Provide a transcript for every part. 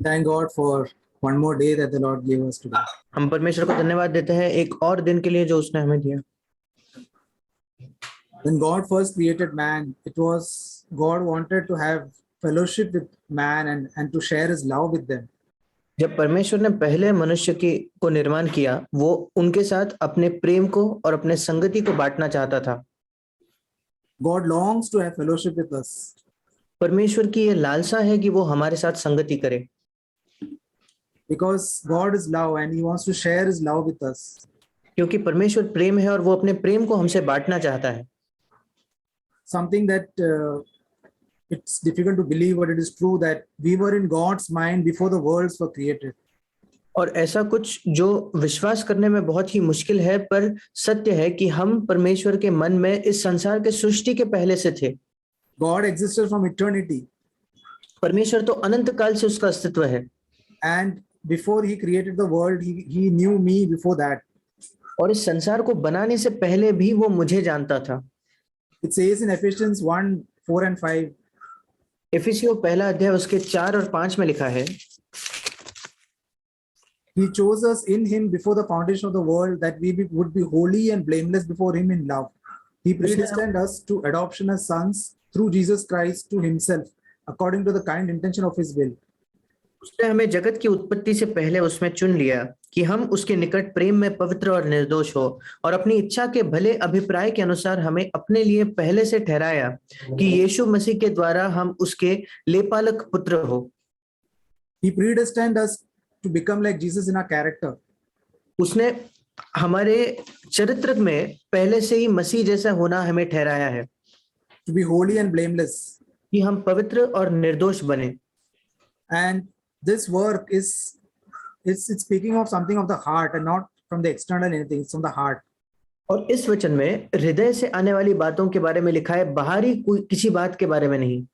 Thank God for one more day that the Lord gave us today. हम परमेश्वर को धन्यवाद देते हैं एक और दिन के लिए जो उसने हमें दिया। When God first created man, it was God wanted to have fellowship with man and to share his love with them. जब परमेश्वर ने पहले मनुष्य को निर्माण किया, वो उनके साथ अपने प्रेम को और अपने संगति को बांटना चाहता था। God longs to have fellowship with us. परमेश्वर की ये लालसा है कि वो हमारे साथ संगति करे। Because God is love and he wants to share his love with us. क्योंकि परमेश्वर प्रेम है और वो अपने प्रेम को हमसे बांटना चाहता है। Something that it's difficult to believe, but it is true that we were in God's mind before the worlds were created. और ऐसा कुछ जो विश्वास करने में बहुत ही मुश्किल है, पर सत्य है कि हम परमेश्वर के मन में इस संसार के सृष्टि के पहले से थे। God existed from eternity. परमेश्वर तो अनंत काल से उसका अस्तित्व है। And before he created the world, he knew me before that. और इस संसार को बनाने से पहले भी वो मुझे जानता था। It says in Ephesians 1:4 and 5. इफिसियों पहला अध्याय उसके 4 और 5 में लिखा है, He chose us in him before the foundation of the world that we would be holy and blameless before him in love. He predestined us to adoption as sons through Jesus Christ to himself, according to the kind intention of his will. उसने हमें जगत की उत्पत्ति से पहले उसमें चुन लिया कि हम उसके निकट प्रेम में पवित्र और निर्दोष हो, और अपनी इच्छा के भले अभिप्राय के अनुसार हमें अपने लिए पहले से ठहराया कि यीशु मसीह के द्वारा हम उसके लेपालक पुत्र हो। He predestined us to become like Jesus in our character. उसने हमारे चरित्र में पहले से ही मसीह जैसा होना हमें ठहराया है, To be holy and blameless. कि हम पवित्र और निर्दोष बने। And this work is it's speaking of something of the heart and not from the external anything. It's from the heart. और इस वचन में हृदय से आने वाली बातों के बारे में लिखा है, बाहरी किसी बात के बारे में नहीं।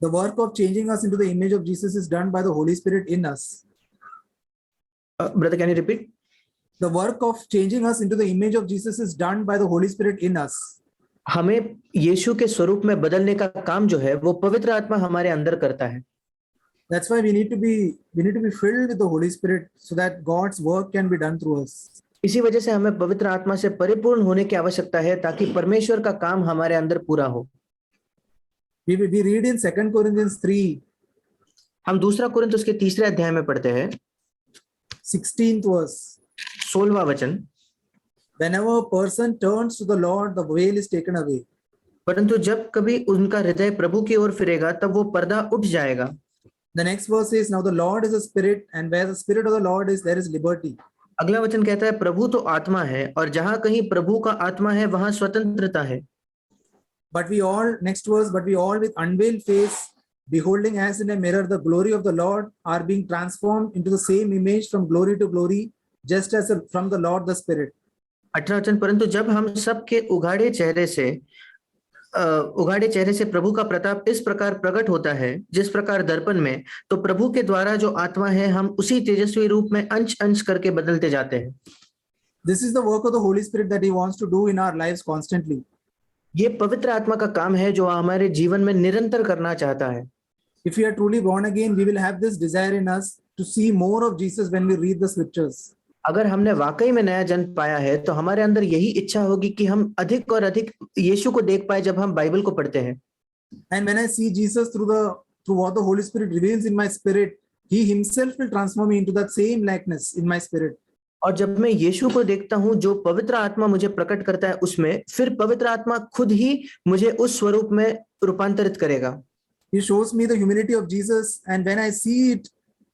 The work of changing us into the image of Jesus is done by the Holy Spirit in us. Brother, can you repeat? The work of changing us into the image of Jesus is done by the Holy Spirit in us. हमें यीशु के स्वरूप में बदलने का काम जो है वो पवित्र आत्मा हमारे अंदर करता है। That's why we need to be filled with the Holy Spirit so that God's work can be done through us. इसी वजह से हमें पवित्र आत्मा से परिपूर्ण होने की आवश्यकता है ताकि परमेश्वर का काम हमारे अंदर पूरा हो। We read in 2 Corinthians 3. हम दूसरा कुरिन्थ उसके 3 अध्याय में पढ़ते हैं 16th verse. 16वां वचन, Whenever a person turns to the Lord, the veil is taken away. परंतु जब कभी उनका हृदय प्रभु की ओर फिरेगा तब वो पर्दा उठ जाएगा। The next verse is, now the Lord is a spirit, and where the spirit of the Lord is, there is liberty. अगला वचन कहता है, प्रभु तो आत्मा है और जहां कहीं प्रभु का आत्मा है वहां स्वतंत्रता है। But we all, next verse, but we all with unveiled face, beholding as in a mirror the glory of the Lord, are being transformed into the same image from glory to glory, just as from the Lord the Spirit. 18 वचन, परंतु जब हम सबके उघाड़े चेहरे से प्रभु का प्रताप इस प्रकार प्रकट होता है जिस प्रकार दर्पण में, तो प्रभु के द्वारा जो आत्मा है हम उसी तेजस्वी रूप में अंश अंश करके बदलते जाते हैं। This is the work of the Holy Spirit that he wants to do in our lives constantly. ये पवित्र आत्मा का काम है जो हमारे जीवन में निरंतर करना चाहता है। If we are truly born again, we will have this desire in us to see more of Jesus when we read the scriptures. अगर हमने वाकई में नया जन्म पाया है तो हमारे अंदर यही इच्छा होगी कि हम अधिक और अधिक यीशु को देख पाए जब हम बाइबल को पढ़ते हैं। And when I see Jesus through what the Holy Spirit reveals in my spirit, he himself will transform me into that same likeness in my spirit. और जब मैं यीशु को देखता हूं जो पवित्र आत्मा मुझे प्रकट करता है, उसमें फिर पवित्र आत्मा खुद ही मुझे उस स्वरूप में रूपांतरित करेगा। He shows me the humility of Jesus, and when I see it,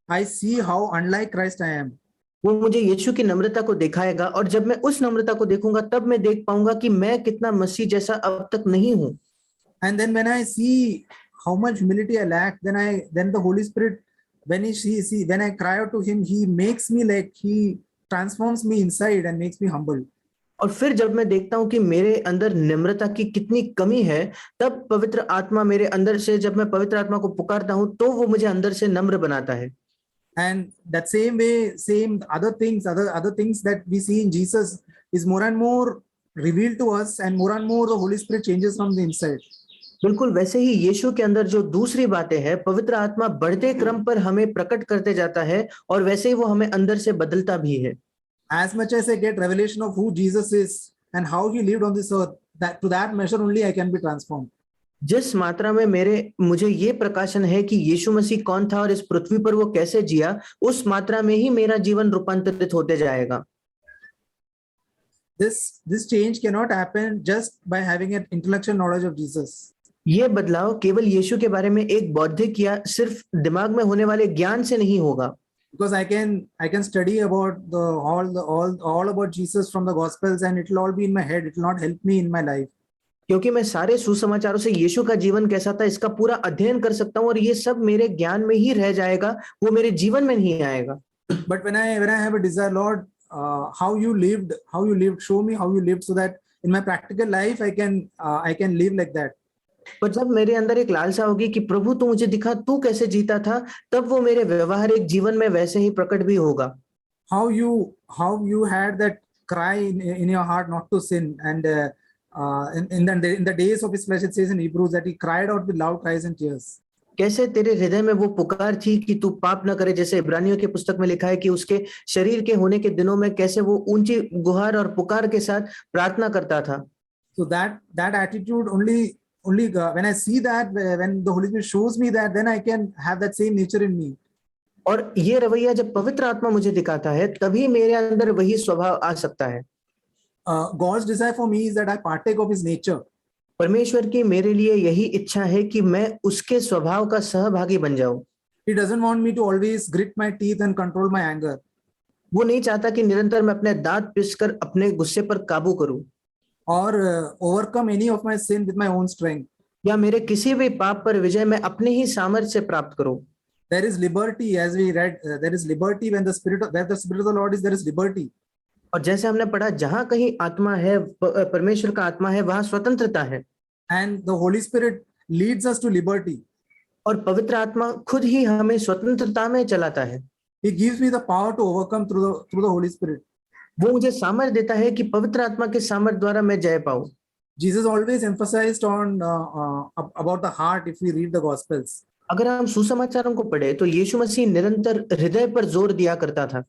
I see how unlike Christ I am. वो मुझे यीशु की नम्रता को दिखाएगा और जब मैं उस नम्रता को देखूंगा तब मैं देख पाऊंगा कि मैं कितना मसीह जैसा अब तक नहीं हूं। And then when I see how much humility I lack, then the Holy Spirit, when I cry out to him, he makes me like, he transforms me inside and makes me humble. और फिर जब मैं देखता हूं कि मेरे अंदर नम्रता की कितनी कमी है, तब पवित्र आत्मा मेरे अंदर से, जब मैं पवित्र आत्मा को पुकारता हूं तो वो मुझे अंदर से नम्र बनाता है। And that same way, other things that we see in Jesus is more and more revealed to us, and more the Holy Spirit changes from the inside. बिल्कुल वैसे ही यीशु के अंदर जो दूसरी बातें हैं, पवित्र आत्मा बढ़ते क्रम पर हमें प्रकट करते जाता है और वैसे ही वो हमें अंदर से बदलता भी है। As much as I get revelation of who Jesus is and how he lived on this earth, that to that measure only I can be transformed. जिस मात्रा में मुझे ये प्रकाशन है कि यीशु मसीह कौन था और इस पृथ्वी पर वो कैसे जिया, उस मात्रा में ही मेरा जीवन रूपांतरित होते जाएगा। This change cannot happen just by having an intellectual knowledge of Jesus. ये बदलाव केवल यीशु के बारे में एक बौद्धिक या सिर्फ दिमाग में होने वाले ज्ञान से नहीं होगा। Because I can study about all about Jesus from the Gospels, and it will all be in my head. It will not help me in my life. क्योंकि मैं सारे सुसमाचारों से यीशु का जीवन कैसा था इसका पूरा अध्ययन कर सकता हूँ और ये सब मेरे ज्ञान में ही रह जाएगा, वो मेरे जीवन में नहीं आएगा। But when I have a desire, Lord, how you lived, show me how you lived, so that in my practical life I can live like that. पर जब मेरे अंदर एक लालसा होगी कि प्रभु तू मुझे दिखा तू कैसे जीता था, तब वो मेरे व्यवहारिक जीवन में वैसे ही प्रकट भी होगा। How you had that cry in your heart not to sin, and in the days of his flesh, it says in Hebrews that he cried out with loud cries and tears. कैसे तेरे हृदय में वो पुकार थी कि तू पाप न करे, जैसे इब्रानियों की पुस्तक में लिखा है कि उसके शरीर के होने के दिनों में कैसे वो ऊंची गुहार और पुकार के साथ प्रार्थना करता था। So that attitude only when I see that, when the Holy Spirit shows me that, then I can have that same nature in me. और ये रवैया जब पवित्र आत्मा मुझे दिखाता है तभी मेरे अंदर वही स्वभाव आ सकता है। God's desire for me is that I partake of his nature. परमेश्वर की मेरे लिए यही इच्छा है कि मैं उसके स्वभाव का सहभागी बन जाऊं। He doesn't want me to always grit my teeth and control my anger. वो नहीं चाहता कि निरंतर मैं अपने दांत पिसकर अपने गुस्से पर काबू करूं or overcome any of my sin with my own strength. या मेरे किसी भी पाप पर विजय मैं अपने ही सामर्थ्य से प्राप्त करूं। There is liberty, as we read, there is liberty where the spirit of the Lord is, there is liberty. और जैसे हमने पढ़ा, जहां कहीं आत्मा है, परमेश्वर का आत्मा है, वहां स्वतंत्रता है। And the Holy Spirit leads us to liberty. और पवित्र आत्मा खुद ही हमें स्वतंत्रता में चलाता है। He gives me the power to overcome through the Holy Spirit. वो मुझे सामर्थ्य देता है कि पवित्र आत्मा के सामर्थ्य द्वारा मैं जय पाऊं। Jesus always emphasized on about the heart if we read the Gospels. अगर हम सुसमाचारों को पढ़े तो यीशु मसीह निरंतर हृदय पर जोर दिया करता था।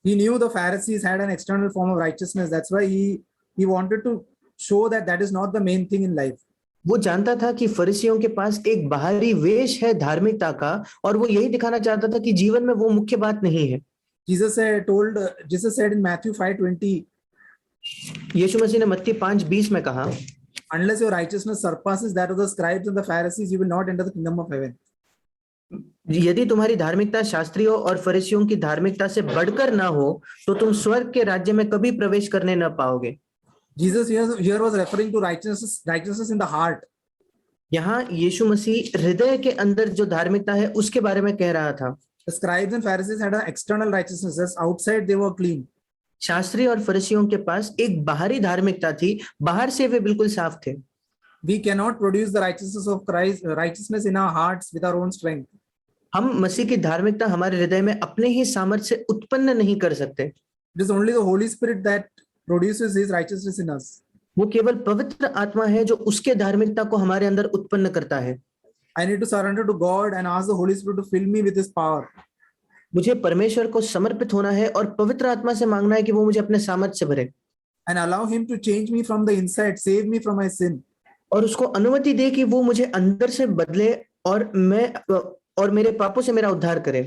He knew the Pharisees had an external form of righteousness. That's why he wanted to show that is not the main thing in life. वो जानता था कि फरीसियों के पास एक बाहरी वेश है धार्मिकता का, और वो यही दिखाना चाहता था कि जीवन में वो मुख्य बात नहीं है। Jesus said in Matthew 5:20, यीशु मसीह ने मत्ती 5:20 में कहा, unless your righteousness surpasses that of the scribes and the Pharisees, you will not enter the kingdom of heaven. यदि तुम्हारी धार्मिकता शास्त्रियों और फरीसियों की धार्मिकता से बढ़कर ना हो तो तुम स्वर्ग के राज्य में कभी प्रवेश करने न पाओगे। Jesus here was referring to righteousness in the heart. यहाँ यीशु मसीह हृदय के अंदर जो धार्मिकता है उसके बारे में कह रहा था। The scribes and Pharisees had an external righteousness. Just outside they were clean. Shastri और फरीसियों के पास एक बाहरी धार्मिकता थी, बाहर से वे बिल्कुल साफ थे। We cannot produce the righteousness of Christ, righteousness in our hearts with our own strength. हम मसीह की धार्मिकता हमारे हृदय में अपने ही सामर्थ्य से उत्पन्न नहीं कर सकते। It is only the Holy Spirit that produces his righteousness in us. वो केवल पवित्र आत्मा है जो उसके धार्मिकता को हमारे अंदर उत्पन्न करता है। I need to surrender to God and ask the Holy Spirit to fill me with his power. मुझे परमेश्वर को समर्पित होना है और पवित्र आत्मा से मांगना है कि वो मुझे अपने सामर्थ्य से भरे। And allow him to change me from the inside, save me from my sin. और उसको अनुमति दे कि वो मुझे अंदर से बदले और मेरे पापों से मेरा उद्धार करे।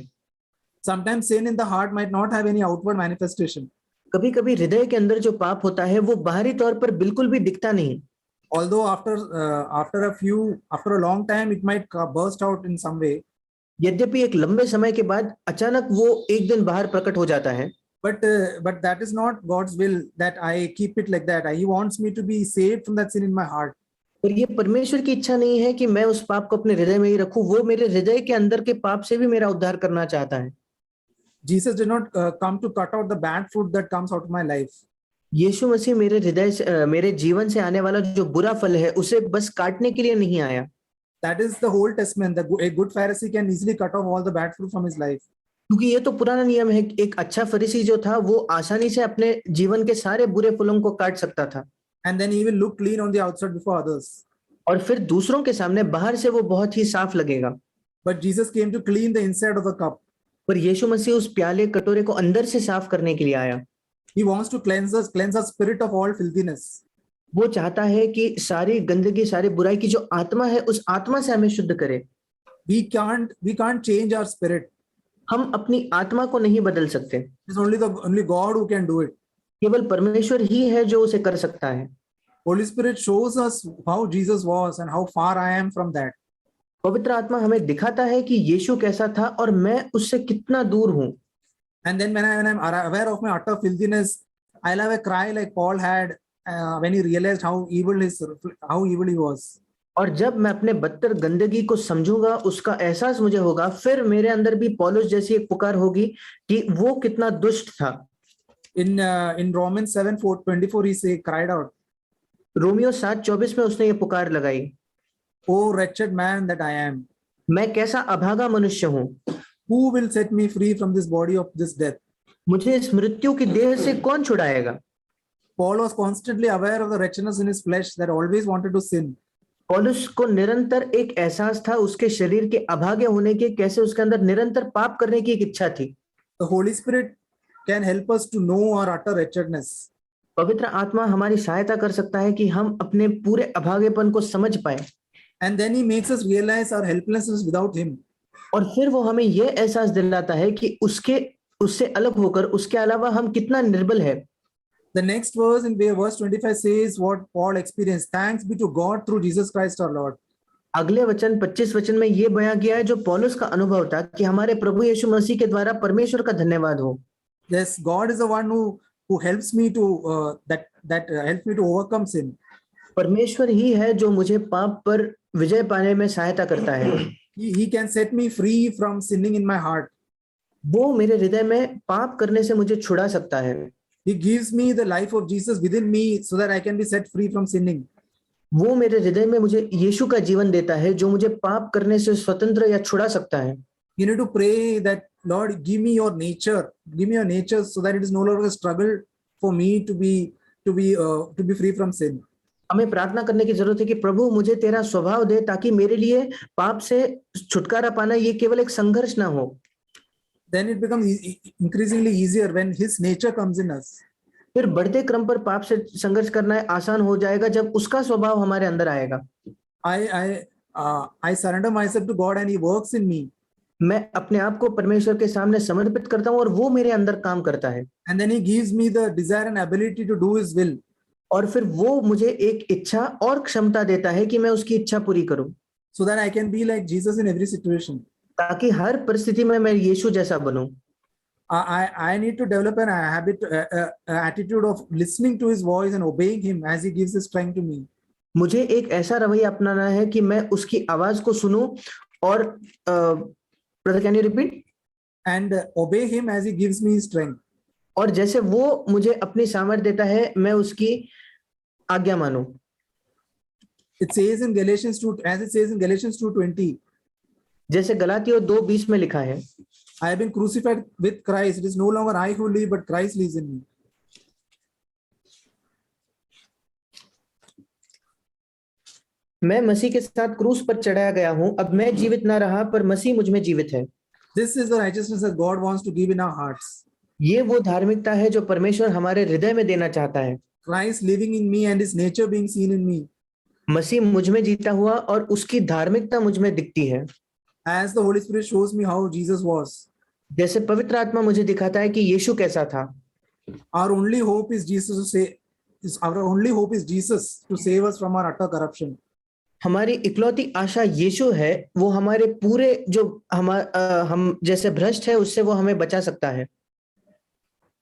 Sometimes sin in the heart might not have any outward manifestation. कभी-कभी हृदय के अंदर जो पाप होता है वो बाहरी तौर पर बिल्कुल भी दिखता नहीं। Although after a long time it might burst out in some way. यद्यपि एक लंबे समय के बाद अचानक वो एक दिन बाहर प्रकट हो जाता है। But that is not God's will that I keep it like that. He wants me to be saved from that sin in my heart. और ये परमेश्वर की इच्छा नहीं है कि मैं उस पाप को अपने हृदय में ही रखूं, वो मेरे हृदय के अंदर के पाप से भी मेरा उद्धार करना चाहता है। Jesus did not come to cut out the bad fruit that comes out of my life. यीशु मसीह मेरे हृदय से मेरे जीवन से आने वाला जो बुरा फल है उसे बस काटने के लिए नहीं आया। That is the Old Testament. A good Pharisee can easily cut off all the bad fruit from his life. क्योंकि ये तो पुराना नियम है, एक अच्छा फरीसी जो था वो आसानी से अपने जीवन के सारे बुरे फलों को काट सकता था। And then he will look clean on the outside before others. और फिर दूसरों के सामने बाहर से वो बहुत ही साफ लगेगा। But Jesus came to clean the inside of the cup. पर यीशु मसीह उस प्याले कटोरे को अंदर से साफ करने के लिए आया। He wants to cleanse our spirit of all filthiness. वो चाहता है कि सारी गंदगी, सारी बुराई की जो आत्मा है, उस आत्मा से हमें शुद्ध करे। We can't change our spirit. हम अपनी आत्मा को नहीं बदल सकते, It's only God who can do it. केवल परमेश्वर ही है जो उसे कर सकता है। Holy Spirit shows us how Jesus was and how far I am from that. पवित्र आत्मा हमें दिखाता है कि यीशु कैसा था और मैं उससे कितना दूर हूं। And then when I'm aware of my utter filthiness, I'll have a cry like Paul had when he realized how evil he was. और जब मैं अपने बदतर गंदगी को समझूंगा, उसका एहसास मुझे होगा, फिर मेरे अंदर भी पौलुस जैसी एक पुकार होगी कि वो कितना दुष्ट था। In Romans 7:24 he cried out, Romeo 7:24 में उसने ये पुकार लगाई, "Oh wretched man that I am, मैं कैसा अभागा मनुष्य हूं, who will set me free from this body of this death?" मुझे इस मृत्यु की देह से कौन छुड़ाएगा। Paul was constantly aware of the wretchedness in his flesh that always wanted to sin. पौलुस को निरंतर एक एहसास था उसके शरीर के अभागे होने के, कैसे उसके अंदर निरंतर पाप करने की एक इच्छा थी। The Holy Spirit can help us to know our utter wretchedness. पवित्र आत्मा हमारी सहायता कर सकता है कि हम अपने पूरे अभागेपन को समझ पाए। And then he makes us realize our helplessness without him. और फिर वो हमें यह एहसास दिलाता है कि उससे अलग होकर उसके अलावा हम कितना निर्बल है। The next verse in verse 25 says what Paul experienced. Thanks be to God through Jesus Christ our Lord. अगले वचन 25 वचन में ये बयां किया है जो पौलुस का अनुभव था कि हमारे प्रभु यीशु मसीह के द्वारा परमेश्वर का धन्यवाद हो। Yes, God is the one who helps me to helps me to overcome sin. परमेश्वर ही है जो मुझे पाप पर विजय पाने में सहायता करता है। He can set me free from sinning in my heart. वो मेरे हृदय में पाप करने से मुझे छुड़ा सकता है। He gives me the life of Jesus within me so that I can be set free from sinning. वो मेरे हृदय में मुझे यीशु का जीवन देता है जो मुझे पाप करने से स्वतंत्र या छुड़ा सकता है। You need to pray that Lord, give me your nature so that it is no longer a struggle for me to be free from sin. हमें प्रार्थना करने की जरूरत है कि प्रभु मुझे तेरा स्वभाव दे ताकि मेरे लिए पाप से छुटकारा पाना ये केवल एक संघर्ष ना हो। Then it becomes increasingly easier when his nature comes in us. फिर बढ़ते क्रम पर पाप से संघर्ष करना आसान हो जाएगा जब उसका स्वभाव हमारे अंदर आएगा। I surrender myself to God and he works in me. मैं अपने आप को परमेश्वर के सामने समर्पित करता हूँ और वो मेरे अंदर काम करता है। And then he gives me the desire and ability to do his will. और फिर वो मुझे एक इच्छा और क्षमता देता है कि मैं उसकी इच्छा पूरी करूं। So that I can be like Jesus in every situation. ताकि हर परिस्थिति में मैं यीशु जैसा बनूं। I need to develop an attitude of listening to his voice and obeying him as he gives his strength to me. मुझे एक ऐसा रवैया अपनाना है कि मैं उसकी आवाज को सुनूं और brother, can you repeat? And obey him as he gives me his strength. और जैसे वो मुझे अपनी सामर्थ्य देता है मैं उसकी आज्ञा मानूं। It says in Galatians 2, as it says in Galatians 2:20. जैसे गलातियों 2:20 में लिखा है, I have been crucified with Christ. It is no longer I who live, but Christ lives in me. मैं मसीह के साथ क्रूस पर चढ़ाया गया हूं, अब मैं जीवित ना रहा पर मसीह मुझ में जीवित है। This is the righteousness that God wants to give in our hearts. ये वो धार्मिकता है जो परमेश्वर हमारे हृदय में देना चाहता है। Christ living in me and his nature being seen in me. मसीह मुझ में जीता हुआ और उसकी धार्मिकता मुझ में दिखती है। As the Holy Spirit shows me how Jesus was. जैसे पवित्र आत्मा मुझे दिखाता है कि यीशु कैसा था। Our only hope is Jesus to save us from our utter corruption. हमारी इकलौती आशा यीशु है, वो हमारे पूरे जो हम जैसे भ्रष्ट है उससे वो हमें बचा सकता है।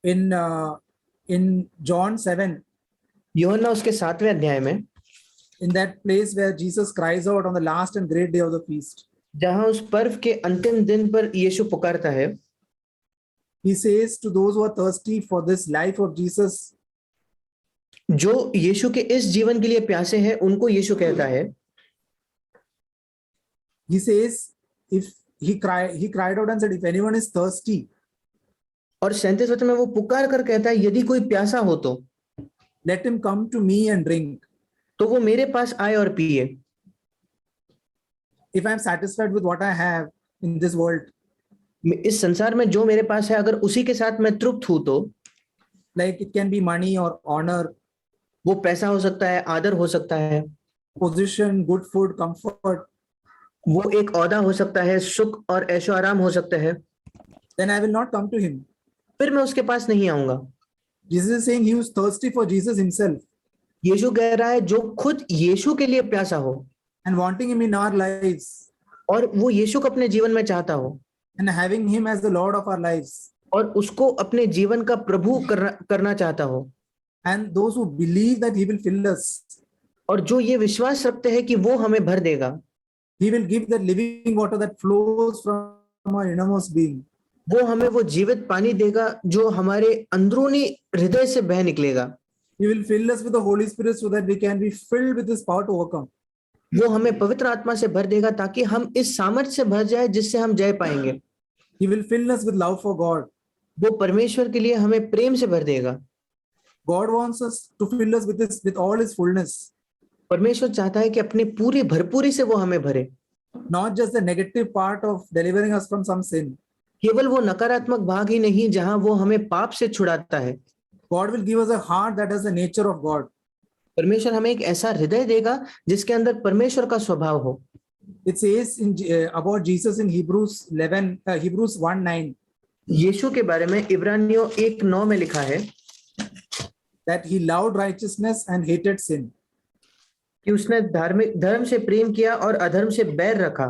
In John 7, यूहन्ना उसके 7वें अध्याय में, in that place where Jesus cries out on the last and great day of the feast, जहां उस पर्व के अंतिम दिन पर यीशु पुकारता है, he says to those who are thirsty for this life of Jesus, जो यीशु के इस जीवन के लिए प्यासे हैं उनको यीशु कहता है, he says, if he cried out and said, if anyone is thirsty, और 37 वचन में वो पुकार कर कहता है यदि कोई प्यासा हो तो let him come to me and drink. वो मेरे पास आए और पिए। if I'm satisfied with what I have in this world, इस संसार में जो मेरे पास है, अगर उसी के साथ मैं तृप्त हूं तो like it can be money or honor, वो पैसा हो सकता है, आदर हो सकता है, position, good food, comfort, वो एक ओहदा हो सकता है, सुख और ऐशो आराम हो सकता है, then I will not come to him. फिर मैं उसके पास नहीं आऊंगा। Jesus is saying he was thirsty for Jesus himself यीशु कह रहा है जो खुद यीशु के लिए प्यासा हो and wanting him in our lives और वो यीशु को अपने जीवन में चाहता हो and having him as the Lord of our lives. और उसको अपने जीवन का प्रभु करना चाहता हो, And those who believe that he will fill us, और जो ये विश्वास रखते हैं कि वो हमें भर देगा, he will give that living water that flows from our innermost being. वो हमें वो जीवित पानी देगा जो हमारे अंदरूनी हृदय से बह निकलेगा। He will fill us with the Holy Spirit so that we can be filled with his power to overcome. वो हमें पवित्र आत्मा से भर देगा ताकि हम इस सामर्थ्य से भर जाए जिससे हम जय पाएंगे। He will fill us with love for God. वो परमेश्वर के लिए हमें प्रेम से भर देगा। God wants us to fill us with all his fullness, परमेश्वर चाहता है कि अपनी पूरी भरपूरी से वो हमें भरे, not just the negative part of delivering us from some sin. केवल वो नकारात्मक भाग ही नहीं जहां वो हमें पाप से छुड़ाता है। God will give us a heart that has the nature of God. परमेश्वर हमें एक ऐसा हृदय देगा जिसके अंदर परमेश्वर का स्वभाव हो। It says about Jesus in Hebrews 1:9 यीशु के बारे में इब्रानियों 1:9 में लिखा है that he loved righteousness and hated sin. कि उसने धर्म से प्रेम किया और अधर्म से बैर रखा।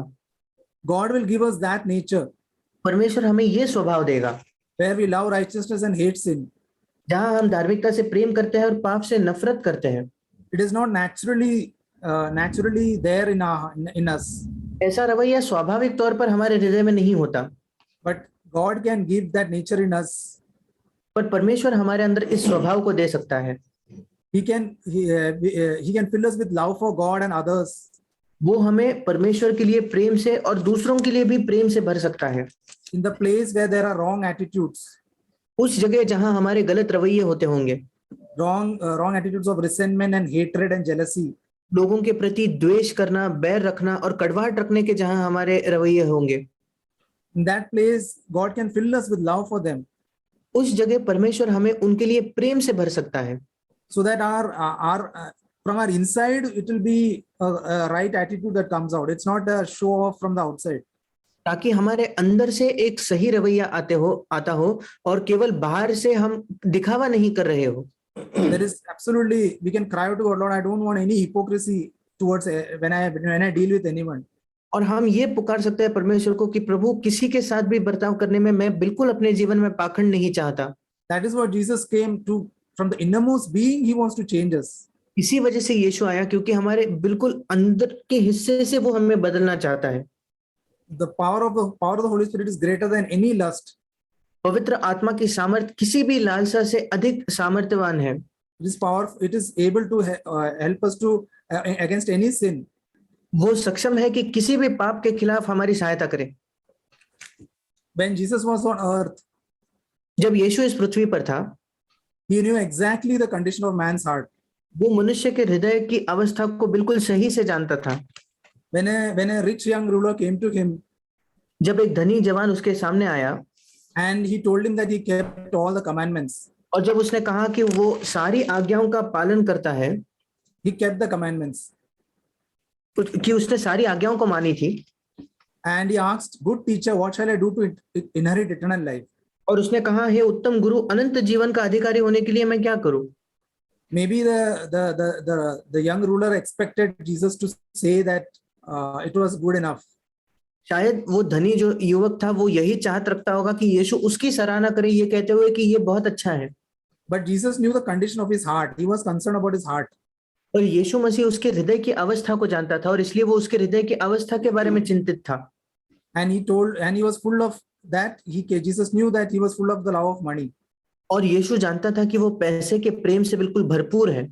God will give us that nature परमेश्वर हमें ये स्वभाव देगा where we love righteousness and hate sin. जहां हम धार्मिकता से प्रेम करते हैं और पाप से नफरत करते हैं। It is not naturally there in us, ऐसा रवैया स्वाभाविक तौर पर हमारे हृदय में नहीं होता, but God can give that nature in us. पर परमेश्वर हमारे अंदर इस स्वभाव को दे सकता है। He can fill us with love for God and others. वो हमें परमेश्वर के लिए प्रेम से और दूसरों के लिए भी प्रेम से भर सकता है। In the place where there are wrong attitudes, उस जगह जहां हमारे गलत रवैये होते होंगे, wrong attitudes of resentment and hatred and jealousy, लोगों के प्रति द्वेष करना, बैर रखना और कड़वाहट रखने के जहां हमारे रवैये होंगे, in that place God can fill us with love for them, उस जगह परमेश्वर हमें उनके लिए प्रेम से भर सकता है, so that from our inside it will be a right attitude that comes out. It's not a show off from the outside. ताकि हमारे अंदर से एक सही रवैया आता हो और केवल बाहर से हम दिखावा नहीं कर रहे हो। There is absolutely, we can cry out to God, Lord, I don't want any hypocrisy towards when I deal with anyone. और हम ये पुकार सकते हैं परमेश्वर को कि प्रभु किसी के साथ भी बर्ताव करने में मैं बिल्कुल अपने जीवन में पाखंड नहीं चाहता। That is what Jesus came to, from the innermost being, he wants to change us. इसी वजह से यीशु आया क्योंकि हमारे बिल्कुल अंदर के हिस्से से वो हमें बदलना चाहता है। The power of the Holy Spirit is greater than any lust. पवित्र आत्मा की सामर्थ किसी भी लालसा से अधिक सामर्थ्यवान है। It is powerful. It is able to help us to against any sin. वो सक्षम है कि किसी भी पाप के खिलाफ हमारी सहायता करे। When Jesus was on earth, जब यीशु इस पृथ्वी पर था, he knew exactly the condition of man's heart. वो मनुष्य के हृदय की अवस्था को बिल्कुल सही से जानता था। When a rich young ruler came to him, जब एक धनी जवान उसके सामने आया and he told him that he kept all the commandments. और जब उसने कहा कि वो सारी आज्ञाओं का पालन करता है, He kept the commandments. कि उसने सारी आज्ञाओं को मानी थी, And he asked, good teacher, what shall I do to inherit eternal life? और उसने कहा हे उत्तम गुरु, अनंत जीवन का अधिकारी होने के लिए मैं क्या करूं? Maybe the young ruler expected Jesus to say that it was good enough. शायद वो धनी जो युवक था वो यही चाहत रखता होगा कि यीशु उसकी सराहना करे ये कहते हुए कि ये बहुत अच्छा है। But Jesus knew the condition of his heart. He was concerned about his heart. और यीशु मसीह उसके हृदय की अवस्था को जानता था और इसलिए वो उसके हृदय की अवस्था के बारे में चिंतित था। And he was full of that. Jesus knew that he was full of the love of money. और यीशु जानता था कि वो पैसे के प्रेम से बिल्कुल भरपूर है।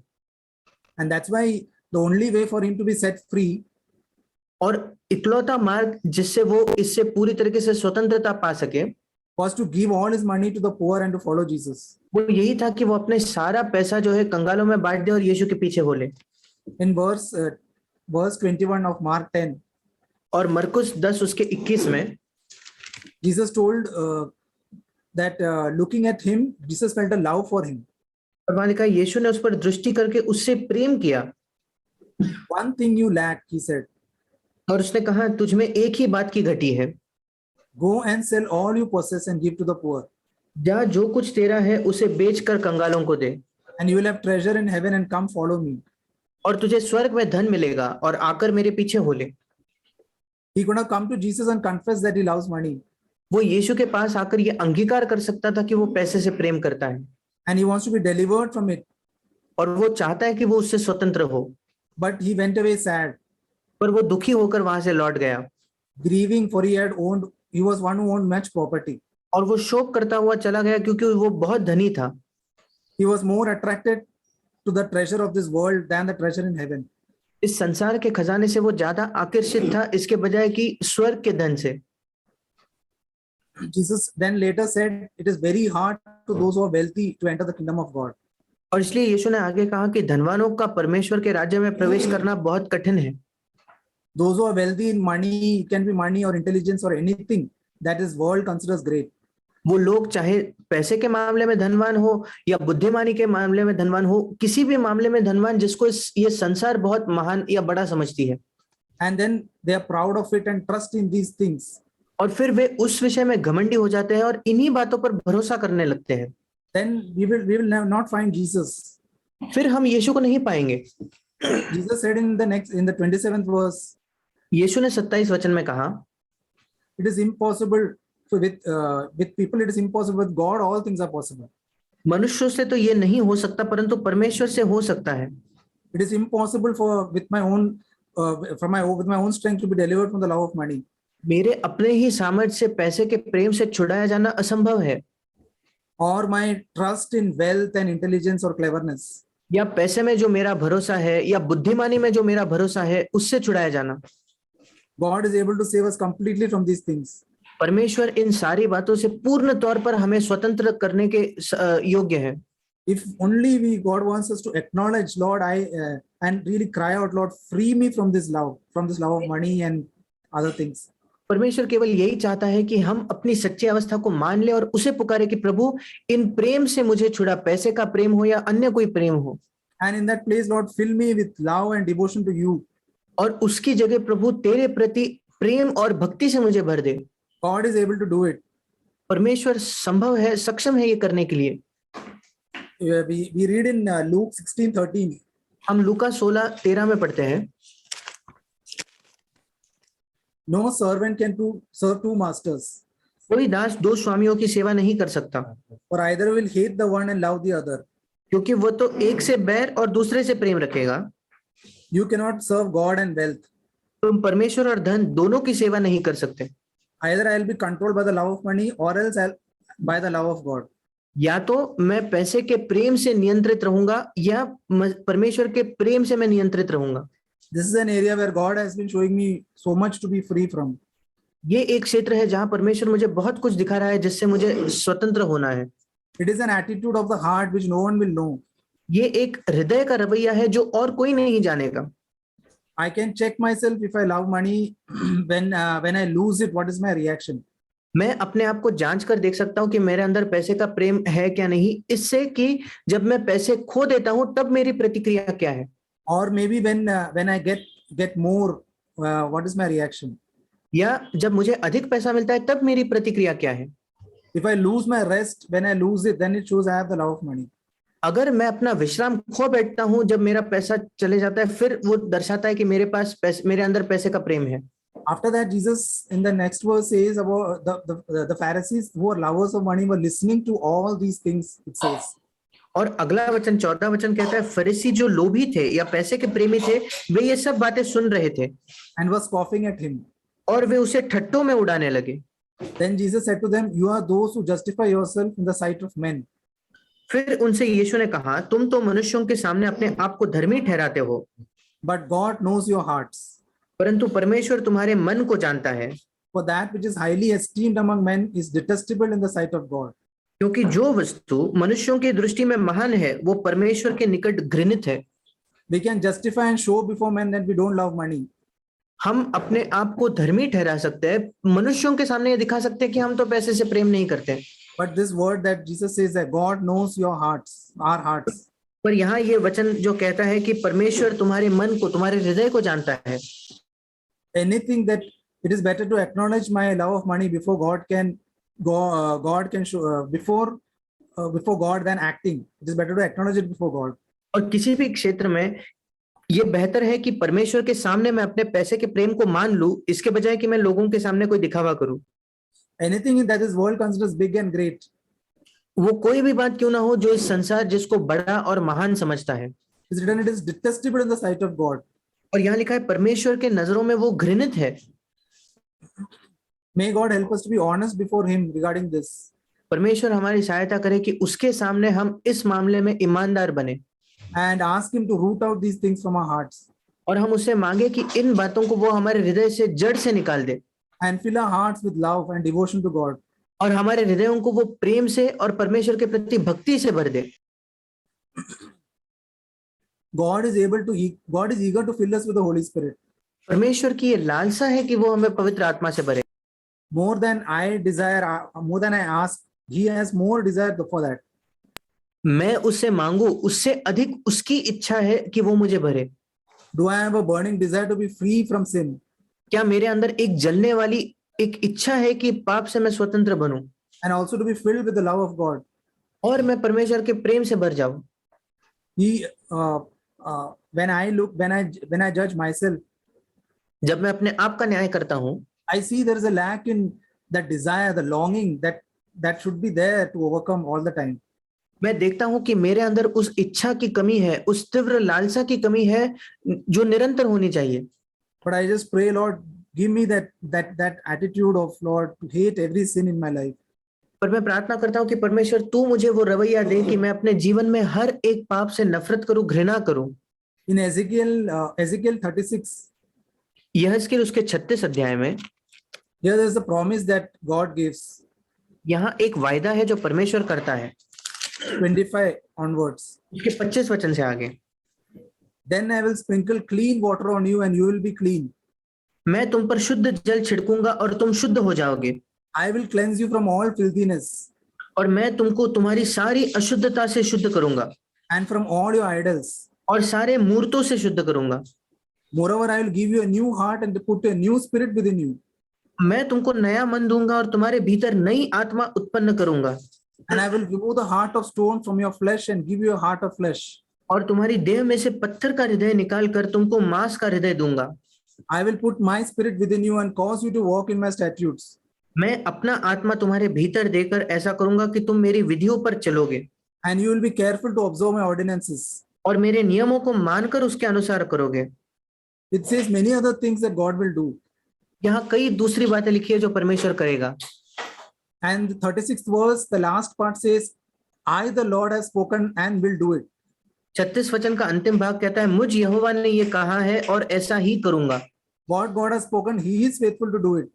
And that's why the only way for him to be set free, और इकलौता मार्ग जिससे वो इससे पूरी तरीके से स्वतंत्रता पा सके, was to give all his money to the poor and to follow Jesus. वो यही था कि वो अपने सारा पैसा जो है कंगालों में बांट दे और यीशु के पीछे हो ले। In verse 21 of Mark 10, और मरकुस 10 उसके 21 में Jesus told that looking at him, Jesus felt a love for him. और वहां लिखा है, यीशु ने उस पर दृष्टि करके उससे प्रेम किया One thing you lack, he said, और उसने कहा, तुझ में एक ही बात की घटी है, go and sell all you possess and give to the poor, जा जो कुछ तेरा है उसे बेचकर कंगालों को दे, and you will have treasure in heaven, and come follow me. और तुझे स्वर्ग में धन मिलेगा और आकर मेरे पीछे हो ले। He could have come to Jesus and confessed that he loves money, वो यीशु के पास आकर ये अंगीकार कर सकता था कि वो पैसे से प्रेम करता है and he wants to be delivered from it. और वो चाहता है कि वो उससे स्वतंत्र हो, But he went away sad, पर वो दुखी होकर वहां से लौट गया grieving, for he was one who owned much property. और वो शोक करता हुआ चला गया क्योंकि वो बहुत धनी था। He was more attracted to the treasure of this world than the treasure in heaven. इस संसार के खजाने से वो ज्यादा आकर्षित था इसके बजाय कि स्वर्ग के धन से। Jesus then later said, it is very hard to those who are wealthy to enter the kingdom of God. और इसलिए यीशु ने आगे कहा कि धनवानों का परमेश्वर के राज्य में प्रवेश करना बहुत कठिन है। Those who are wealthy in money, it can be money or intelligence or anything that this world considers great. वो लोग चाहे पैसे के मामले में धनवान हो या बुद्धिमानी के मामले में धनवान हो, किसी भी मामले में धनवान जिसको ये संसार बहुत महान या बड़ा समझती है, And then they are proud of it and trust in these things. और फिर वे उस विषय में घमंडी हो जाते हैं और इन्हीं बातों पर भरोसा करने लगते हैं। Then we will not find Jesus. फिर हम यीशु को नहीं पाएंगे। Jesus said in the 27th verse, यीशु ने 27 वचन में कहा, it is impossible with people, it is impossible. With God, all things are possible. मनुष्यों से तो ये नहीं हो सकता परंतु परमेश्वर से हो सकता है। It is impossible with my own strength to be delivered from the love of money. मेरे अपने ही सामर्थ्य से पैसे के प्रेम से छुड़ाया जाना असंभव है, Or my trust in wealth and intelligence or cleverness. या पैसे में जो मेरा भरोसा है या बुद्धिमानी में जो मेरा भरोसा है उससे छुड़ाया जाना। God is able to save us completely from these things. परमेश्वर इन सारी बातों से पूर्ण तौर पर हमें स्वतंत्र करने के योग्य है। If only God wants us to acknowledge, Lord, and really cry out, Lord, free me from this love of money and other things. परमेश्वर केवल यही चाहता है कि हम अपनी सच्ची अवस्था को मान ले और उसे पुकारे कि प्रभु इन प्रेम से मुझे छुड़ा, पैसे का प्रेम हो या अन्य कोई प्रेम हो। And in that place, Lord, fill me with love and devotion to you. और उसकी जगह प्रभु तेरे प्रति प्रेम और भक्ति से मुझे भर दे। God is able to do it. परमेश्वर संभव है, सक्षम है ये करने के लिए। We read in Luke 16:13. हम लूका 16:13 में पढ़ते हैं, No servant can serve two masters, कोई दास दो स्वामियों की सेवा नहीं कर सकता, for either will hate the one and love the other. क्योंकि वो तो एक से बैर और दूसरे से प्रेम रखेगा। You cannot serve God and wealth. तुम परमेश्वर और धन दोनों की सेवा नहीं कर सकते। Either I'll be controlled by the love of money or else by the love of God. या तो मैं पैसे के प्रेम से नियंत्रित रहूंगा या परमेश्वर के प्रेम से मैं नियंत्रित रहूंगा। This is an area where God has been showing me so much to be free from. ये एक क्षेत्र है जहां परमेश्वर मुझे बहुत कुछ दिखा रहा है जिससे मुझे स्वतंत्र होना है। It is an attitude of the heart which no one will know. ये एक हृदय का रवैया है जो और कोई नहीं जानेगा। I can check myself if I love money when I lose it, what is my reaction? मैं अपने आप को जांच कर देख सकता हूं कि मेरे अंदर पैसे का प्रेम है क्या नहीं, इससे कि जब मैं पैसे खो देता हूं तब मेरी प्रतिक्रिया क्या है। Or maybe when I get more, what is my reaction? या जब मुझे अधिक पैसा मिलता है तब मेरी प्रतिक्रिया क्या है। If I lose my rest, when I lose it, then it shows I have the love of money. अगर मैं अपना विश्राम खो बैठता हूं जब मेरा पैसा चले जाता है, फिर वो दर्शाता है कि मेरे पास मेरे अंदर पैसे का प्रेम है। After that, Jesus in the next verse says about the Pharisees who are lovers of money were listening to all these things, it says. और अगला वचन 14 वचन कहता है, फरीसी जो लोभी थे या पैसे के प्रेमी थे वे ये सब बातें सुन रहे थे And was scoffing at him. और वे उसे ठट्टों में उड़ाने लगे। Then Jesus said to them, you are those who justify yourself in the sight of men. फिर उनसे यीशु ने कहा, तुम तो मनुष्यों के सामने अपने आप को धर्मी ठहराते हो, But God knows your hearts. परंतु परमेश्वर तुम्हारे मन को जानता है। For that which is highly esteemed among men is detestable in the sight of God. क्योंकि जो वस्तु मनुष्यों की दृष्टि में महान है वो परमेश्वर के निकट घृणित है। We can justify and show before men that we don't love money. हम अपने आप को धर्मी ठहरा सकते हैं, मनुष्यों के सामने ये दिखा सकते हैं कि हम तो पैसे से प्रेम नहीं करते। But this word that Jesus says that God knows your hearts, our hearts. पर यहाँ ये वचन जो कहता है कि परमेश्वर तुम्हारे मन को, तुम्हारे हृदय को जानता है। Anything that it is better to acknowledge my love of money before God can God can show before God than acting. It is better to acknowledge it before God. और किसी भी क्षेत्र में ये बेहतर है कि परमेश्वर के सामने मैं अपने पैसे के प्रेम को मान लूं, इसके बजाय कि मैं लोगों के सामने कोई दिखावा करूं। Anything that this world considers big and great, वो कोई भी बात क्यों ना हो जो इस संसार जिसको बड़ा और महान समझता है। is written it is detestable in the sight of God. और यहाँ लिखा है परमेश्वर के नजरों में वो घृणित है। May God help us to be honest before Him regarding this. परमेश्वर हमारी सहायता करे कि उसके सामने हम इस मामले में ईमानदार बने And ask Him to root out these things from our hearts और हम उससे मांगे कि इन बातों को वो हमारे हृदय से जड़ से निकाल दे and fill our hearts with love and devotion to God. और हमारे हृदयों को वो प्रेम से और परमेश्वर के प्रति भक्ति से भर दे। God is eager to fill us with the Holy Spirit. परमेश्वर की ये लालसा है कि वो हमें पवित्र आत्मा से भरे। More than I desire, more than I ask, He has more desire for that. मैं उससे मांगू, उससे अधिक उसकी इच्छा है कि वो मुझे भरे। Do I have a burning desire to be free from sin? क्या मेरे अंदर एक जलने वाली एक इच्छा है कि पाप से मैं स्वतंत्र बनूं And also to be filled with the love of God. और मैं परमेश्वर के प्रेम से भर जाऊं। When I judge myself, जब मैं अपने आप का न्याय करता हूं, I see there is a lack in that desire, the longing that should be there to overcome all the time. मैं देखता हूं कि मेरे अंदर उस इच्छा की कमी है, उस तीव्र लालसा की कमी है जो निरंतर होनी चाहिए। But I just pray, Lord, give me that attitude of Lord to hate every sin in my life. पर मैं प्रार्थना करता हूं कि परमेश्वर तू मुझे वो रवैया दे कि मैं अपने जीवन में हर एक पाप से नफरत करूं, घृणा करूं। In Ezekiel 36, यहेजकेल उसके 36 अध्याय में here there is a promise that God gives. यहाँ एक वायदा है जो परमेश्वर करता है। 25 onwards. उसके 25 वचन से आगे, Then I will sprinkle clean water on you and you will be clean. मैं तुम पर शुद्ध जल छिड़कूंगा और तुम शुद्ध हो जाओगे। I will cleanse you from all filthiness और मैं तुमको तुम्हारी सारी अशुद्धता से शुद्ध करूंगा and from all your idols. और सारे मूर्तों से शुद्ध करूंगा। Moreover, I will give you a new heart and put a new spirit within you. मैं तुमको नया मन दूंगा और तुम्हारे भीतर नई आत्मा उत्पन्न करूंगा। And I will remove the heart of stone from your flesh and give you a heart of flesh. और तुम्हारी देह में से पत्थर का हृदय निकाल कर तुमको मांस का हृदय दूंगा। I will put my spirit within you and cause you to walk in my statutes. मैं अपना आत्मा तुम्हारे भीतर देकर ऐसा करूंगा कि तुम मेरी विधियों पर चलोगे And you will be careful to observe my ordinances. और मेरे नियमों को मानकर उसके अनुसार करोगे। It says many other things that God will do. यहाँ कई दूसरी बातें लिखी है जो परमेश्वर करेगा। And the 36th verse, the last part says, I, the Lord, have spoken and will do it. 36 वचन का अंतिम भाग कहता है, मुझ यहोवा ने ये कहा है और ऐसा ही करूंगा। What God has spoken, He is faithful to do it.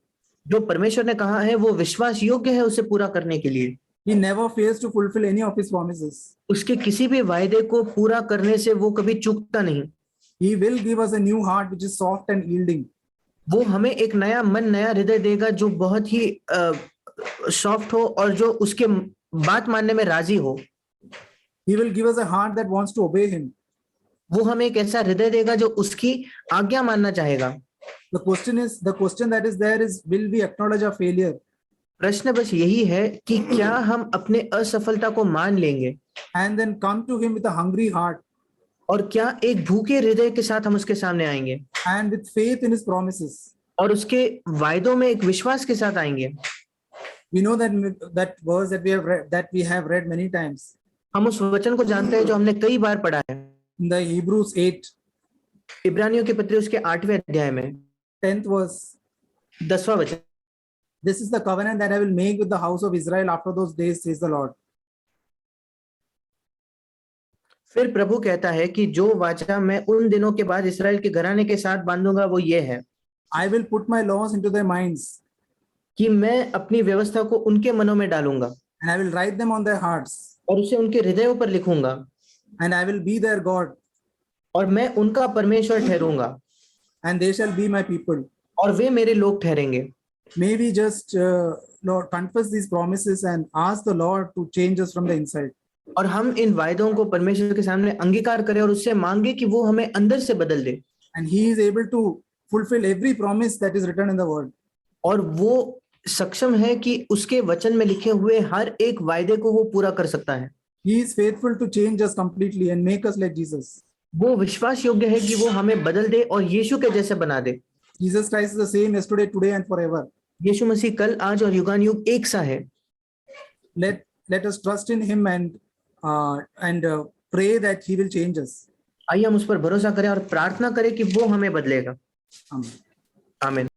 जो परमेश्वर ने कहा है वो विश्वास योग्य है उसे पूरा करने के लिए। He never fails to fulfill any of His promises. उसके किसी भी वायदे को पूरा करने से वो कभी चूकता नहीं। He will give us a new heart which is soft and yielding. वो हमें एक नया मन, नया हृदय देगा जो बहुत ही सॉफ्ट हो और जो उसके बात मानने में राजी हो। He will give us a heart that wants to obey Him. वो हमें एक ऐसा हृदय देगा जो उसकी आज्ञा मानना चाहेगा। The question that is there is, will we acknowledge our failure? प्रश्न बस यही है कि क्या हम अपने असफलता को मान लेंगे And then come to Him with a hungry heart और क्या एक भूखे हृदय के साथ हम उसके सामने आएंगे and with faith in His promises. और उसके वायदों में एक विश्वास के साथ आएंगे। We know that verse that we have read many times. हम उस वचन को जानते हैं जो हमने कई बार पढ़ा है। In the Hebrews 8, इब्रानियों की पत्री उसके 8वें अध्याय में 10th verse. 10वां वचन, This is the covenant that I will make with the house of Israel after those days, says the Lord. फिर प्रभु कहता है कि जो वाचा मैं उन दिनों के बाद इस्राएल के घराने के साथ बांधूंगा वो ये है I will put my laws into their minds कि मैं अपनी व्यवस्था को उनके मनों में डालूंगा and I will write them on their hearts और उसे उनके हृदयों पर लिखूंगा and I will be their God और मैं उनका परमेश्वर ठहरूंगा and they shall be my people. और वे मेरे लोग ठहरेंगे। May we just, Lord, confess these promises and ask the Lord to change us from the inside. और हम इन वायदों को परमेश्वर के सामने अंगीकार करें और उससे मांगे कि वो हमें अंदर से बदल दे। And He is able to fulfill every promise that is written in the Word. और वो सक्षम है कि उसके वचन में लिखे हुए हर एक वायदे को वो पूरा कर सकता है। He is faithful to change us completely and make us like Jesus. वो विश्वास योग्य है कि वो हमें बदल दे और यीशु के जैसे बना दे। Jesus Christ is the same yesterday, today, and forever. यीशु मसीह कल, आज और युगानुयुग एक सा है। Let us trust in Him and pray that He will change us. आइए हम उस पर भरोसा करें और प्रार्थना करें कि वो हमें बदलेगा। Amen. आमीन।